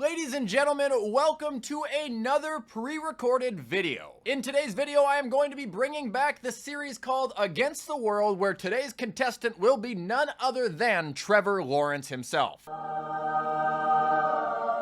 Ladies and gentlemen, welcome to another pre-recorded video. In today's video, I am going to be bringing back the series called Against the World, where today's contestant will be none other than Trevor Lawrence himself.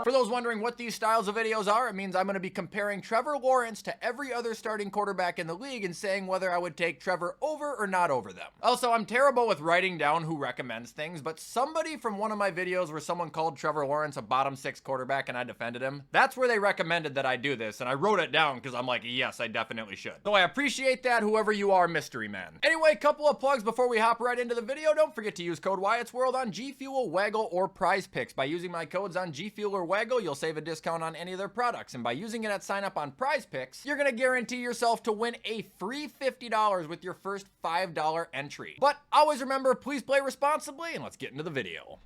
For those wondering what these styles of videos are, it means I'm going to be comparing Trevor Lawrence to every other starting quarterback in the league and saying whether I would take Trevor over or not over them. Also, I'm terrible with writing down who recommends things, but somebody from one of my videos where someone called Trevor Lawrence a bottom 6 quarterback and I defended him, that's where they recommended that I do this, and I wrote it down because I'm like, yes, I definitely should. So I appreciate that, whoever you are, mystery man. Anyway, couple of plugs before we hop right into the video. Don't forget to use code WyattzWorld on G Fuel, Waggle, or Prize Picks. By using my codes on G Fuel or Waggle, you'll save a discount on any of their products, and by using it at sign up on Prize Picks, you're gonna guarantee yourself to win a free $50 with your first $5 entry. But always remember, please play responsibly, and let's get into the video.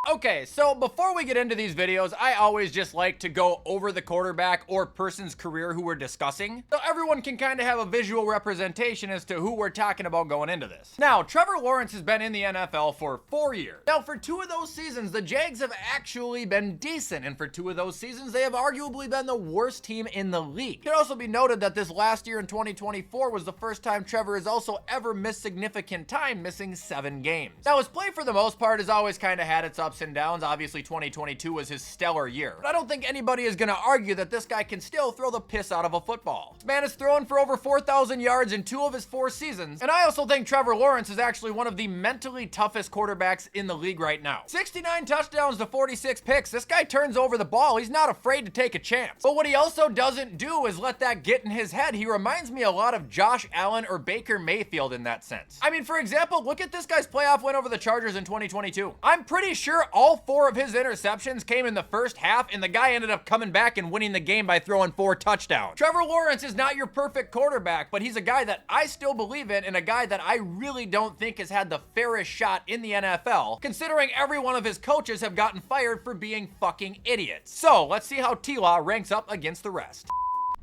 Okay, so before we get into these videos, I always just like to go over the quarterback or person's career who we're discussing, so everyone can kind of have a visual representation as to who we're talking about going into this. Now, Trevor Lawrence has been in the NFL for 4 years. Now, for 2 of those seasons, the Jags have actually been decent, and for 2 of those seasons, they have arguably been the worst team in the league. It can also be noted that this last year in 2024 was the first time Trevor has also ever missed significant time, missing 7 games. Now, his play for the most part has always kind of had its ups and downs. Obviously 2022 was his stellar year, but I don't think anybody is going to argue that this guy can still throw the piss out of a football. This man has thrown for over 4,000 yards in 2 of his 4 seasons, and I also think Trevor Lawrence is actually one of the mentally toughest quarterbacks in the league right now. 69 touchdowns to 46 picks. This guy turns over the ball. He's not afraid to take a chance. But what he also doesn't do is let that get in his head. He reminds me a lot of Josh Allen or Baker Mayfield in that sense. I mean, for example, look at this guy's playoff win over the Chargers in 2022. I'm pretty sure all 4 of his interceptions came in the first half, and the guy ended up coming back and winning the game by throwing 4 touchdowns. Trevor Lawrence is not your perfect quarterback, but he's a guy that I still believe in, and a guy that I really don't think has had the fairest shot in the NFL, considering every one of his coaches have gotten fired for being fucking idiots. So let's see how T-Law ranks up against the rest.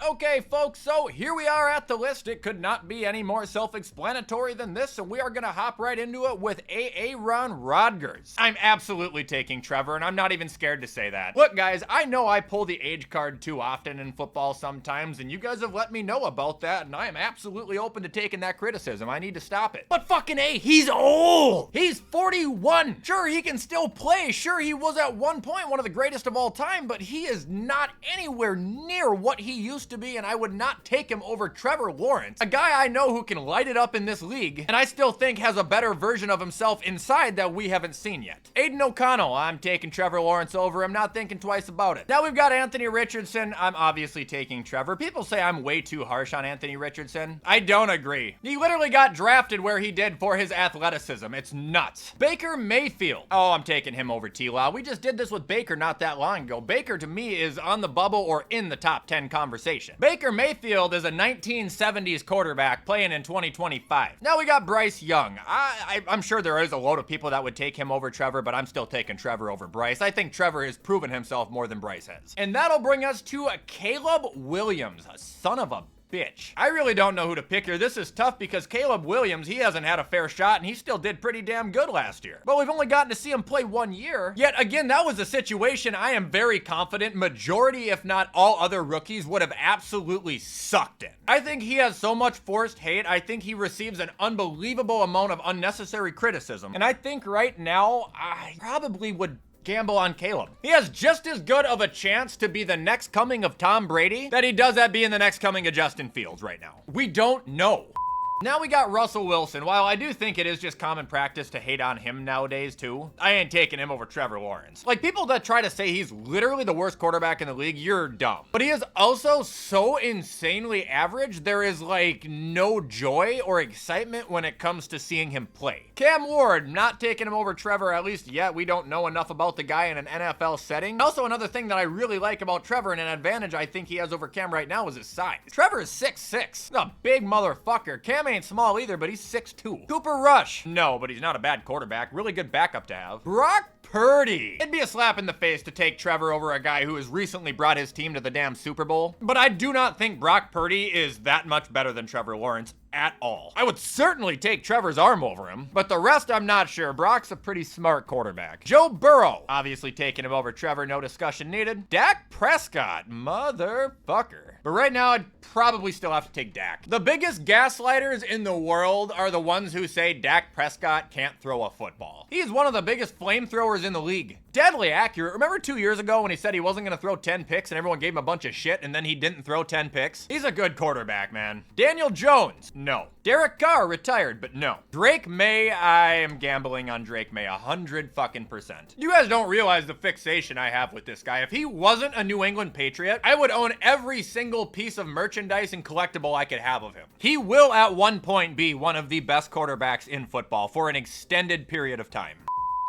Okay, folks, so here we are at the list. It could not be any more self-explanatory than this, and we are going to hop right into it with Aaron Rodgers. I'm absolutely taking Trevor, and I'm not even scared to say that. Look, guys, I know I pull the age card too often in football sometimes, and you guys have let me know about that, and I am absolutely open to taking that criticism. I need to stop it. But fucking A, he's old! He's 41! Sure, he can still play. Sure, he was at one point one of the greatest of all time, but he is not anywhere near what he used to be, and I would not take him over Trevor Lawrence, a guy I know who can light it up in this league, and I still think has a better version of himself inside that we haven't seen yet. Aiden O'Connell, I'm taking Trevor Lawrence over. I'm not thinking twice about it. Now we've got Anthony Richardson. I'm obviously taking Trevor. People say I'm way too harsh on Anthony Richardson. I don't agree. He literally got drafted where he did for his athleticism. It's nuts. Baker Mayfield. Oh, I'm taking him over T-Law. We just did this with Baker not that long ago. Baker to me is on the bubble or in the top 10 conversation. Baker Mayfield is a 1970s quarterback playing in 2025. Now we got Bryce Young. I'm sure there is a load of people that would take him over Trevor, but I'm still taking Trevor over Bryce. I think Trevor has proven himself more than Bryce has. And that'll bring us to Caleb Williams, a son of a bitch. I really don't know who to pick here. This is tough because Caleb Williams, he hasn't had a fair shot, and he still did pretty damn good last year. But we've only gotten to see him play 1 year. Yet again, that was a situation I am very confident majority, if not all other rookies, would have absolutely sucked in. I think he has so much forced hate. I think he receives an unbelievable amount of unnecessary criticism. And I think right now, I probably would gamble on Caleb. He has just as good of a chance to be the next coming of Tom Brady that he does at being the next coming of Justin Fields right now. We don't know. Now we got Russell Wilson. While I do think it is just common practice to hate on him nowadays too, I ain't taking him over Trevor Lawrence. Like, people that try to say he's literally the worst quarterback in the league, you're dumb. But he is also so insanely average, there is like no joy or excitement when it comes to seeing him play. Cam Ward, not taking him over Trevor, at least yet. We don't know enough about the guy in an NFL setting. Also, another thing that I really like about Trevor, and an advantage I think he has over Cam right now, is his size. Trevor is 6'6". He's a big motherfucker. Cam ain't small either, but he's 6'2". Cooper Rush, no, but he's not a bad quarterback. Really good backup to have. Brock Purdy. It'd be a slap in the face to take Trevor over a guy who has recently brought his team to the damn Super Bowl. But I do not think Brock Purdy is that much better than Trevor Lawrence at all. I would certainly take Trevor's arm over him, but the rest I'm not sure. Brock's a pretty smart quarterback. Joe Burrow, obviously taking him over Trevor, no discussion needed. Dak Prescott, motherfucker. But right now, I'd probably still have to take Dak. The biggest gaslighters in the world are the ones who say Dak Prescott can't throw a football. He's one of the biggest flamethrowers in the league. Deadly accurate. Remember 2 years ago when he said he wasn't going to throw 10 picks and everyone gave him a bunch of shit and then he didn't throw 10 picks? He's a good quarterback, man. Daniel Jones, no. Derek Carr, retired, but no. Drake May, I am gambling on Drake May 100%. You guys don't realize the fixation I have with this guy. If he wasn't a New England Patriot, I would own every single piece of merchandise and collectible I could have of him. He will at one point be one of the best quarterbacks in football for an extended period of time.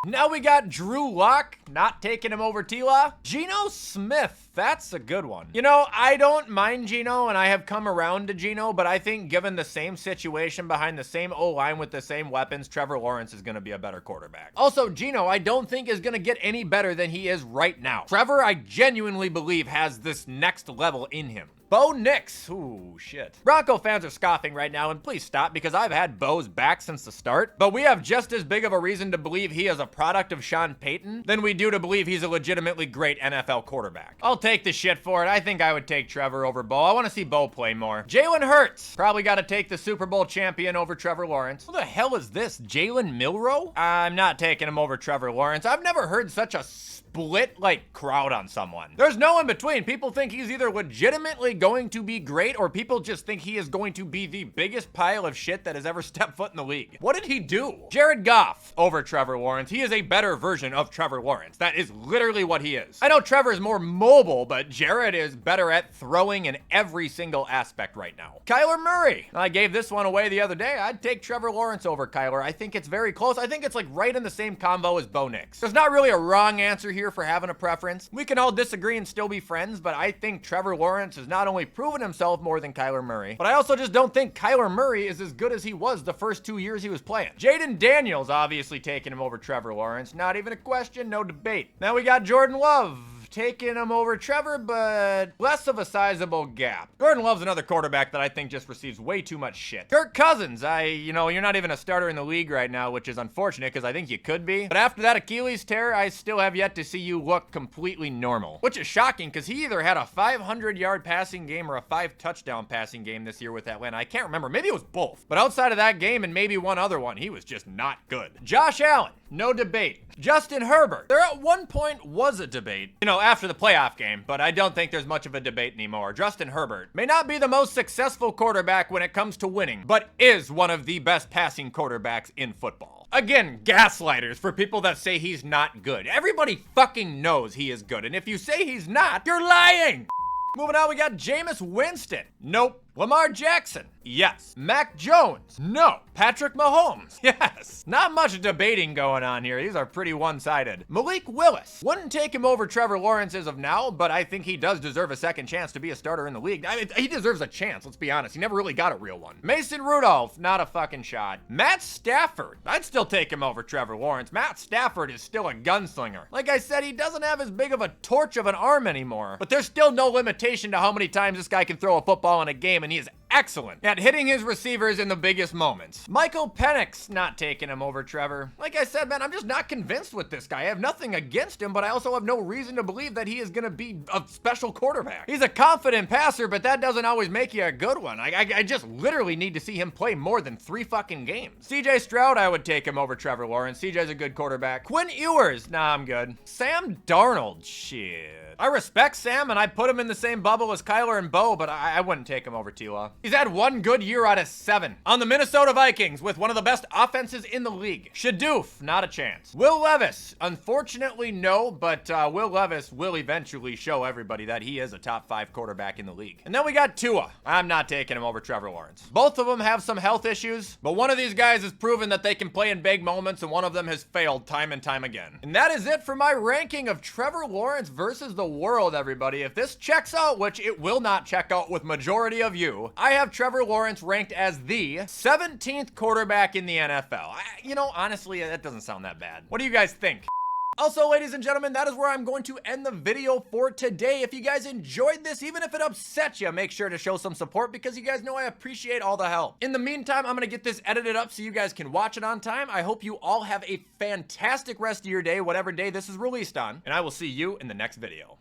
Now we got Drew Lock, not taking him over T-Law. Geno Smith, that's a good one. You know, I don't mind Geno, and I have come around to Geno, but I think given the same situation behind the same O-line with the same weapons, Trevor Lawrence is going to be a better quarterback. Also, Geno, I don't think is going to get any better than he is right now. Trevor, I genuinely believe, has this next level in him. Bo Nix. Ooh, shit. Bronco fans are scoffing right now, and please stop because I've had Bo's back since the start. But we have just as big of a reason to believe he is a product of Sean Payton than we do to believe he's a legitimately great NFL quarterback. I'll take the shit for it. I think I would take Trevor over Bo. I want to see Bo play more. Jalen Hurts. Probably got to take the Super Bowl champion over Trevor Lawrence. Who the hell is this? Jalen Milroe? I'm not taking him over Trevor Lawrence. I've never heard such a split like crowd on someone. There's no in between. People think he's either legitimately going to be great or people just think he is going to be the biggest pile of shit that has ever stepped foot in the league. What did he do? Jared Goff over Trevor Lawrence. He is a better version of Trevor Lawrence. That is literally what he is. I know Trevor is more mobile, but Jared is better at throwing in every single aspect right now. Kyler Murray. I gave this one away the other day. I'd take Trevor Lawrence over Kyler. I think it's very close. I think it's like right in the same combo as Bo Nix. There's not really a wrong answer here for having a preference. We can all disagree and still be friends, but I think Trevor Lawrence has not only proven himself more than Kyler Murray, but I also just don't think Kyler Murray is as good as he was the first 2 years he was playing. Jaden Daniels obviously taking him over Trevor Lawrence. Not even a question, no debate. Now we got Jordan Love taking him over Trevor, but less of a sizable gap. Jordan Love's another quarterback that I think just receives way too much shit. Kirk Cousins, you're not even a starter in the league right now, which is unfortunate because I think you could be. But after that Achilles tear, I still have yet to see you look completely normal, which is shocking because he either had a 500-yard passing game or a 5-touchdown passing game this year with Atlanta. I can't remember. Maybe it was both. But outside of that game and maybe one other one, he was just not good. Josh Allen, no debate. Justin Herbert. There at one point was a debate, after the playoff game, but I don't think there's much of a debate anymore. Justin Herbert may not be the most successful quarterback when it comes to winning, but is one of the best passing quarterbacks in football. Again, gaslighters for people that say he's not good. Everybody fucking knows he is good, and if you say he's not, you're lying! Moving on, we got Jameis Winston. Nope. Lamar Jackson. Yes. Mac Jones. No. Patrick Mahomes. Yes. Not much debating going on here. These are pretty one-sided. Malik Willis. Wouldn't take him over Trevor Lawrence as of now, but I think he does deserve a second chance to be a starter in the league. I mean, he deserves a chance, let's be honest. He never really got a real one. Mason Rudolph. Not a fucking shot. Matt Stafford. I'd still take him over Trevor Lawrence. Matt Stafford is still a gunslinger. Like I said, he doesn't have as big of a torch of an arm anymore, but there's still no limitation to how many times this guy can throw a football in a game, and he is excellent at hitting his receivers in the biggest moments. Michael Penix, not taking him over Trevor. Like I said, man, I'm just not convinced with this guy. I have nothing against him, but I also have no reason to believe that he is going to be a special quarterback. He's a confident passer, but that doesn't always make you a good one. I just literally need to see him play more than 3 fucking games. CJ Stroud, I would take him over Trevor Lawrence. CJ's a good quarterback. Quinn Ewers, nah, I'm good. Sam Darnold, shit. I respect Sam, and I put him in the same bubble as Kyler and Bo, but I wouldn't take him over T-Law. He's had 1 good year out of 7 on the Minnesota Vikings with one of the best offenses in the league. Shadoof, not a chance. Will Levis, unfortunately no, but Will Levis will eventually show everybody that he is a top 5 quarterback in the league. And then we got Tua. I'm not taking him over Trevor Lawrence. Both of them have some health issues, but one of these guys has proven that they can play in big moments, and one of them has failed time and time again. And that is it for my ranking of Trevor Lawrence versus the world, everybody. If this checks out, which it will not check out with majority of you, I have Trevor Lawrence ranked as the 17th quarterback in the NFL. Honestly, that doesn't sound that bad. What do you guys think? Also, ladies and gentlemen, that is where I'm going to end the video for today. If you guys enjoyed this, even if it upset you, make sure to show some support because you guys know I appreciate all the help. In the meantime, I'm gonna get this edited up so you guys can watch it on time. I hope you all have a fantastic rest of your day, whatever day this is released on, and I will see you in the next video.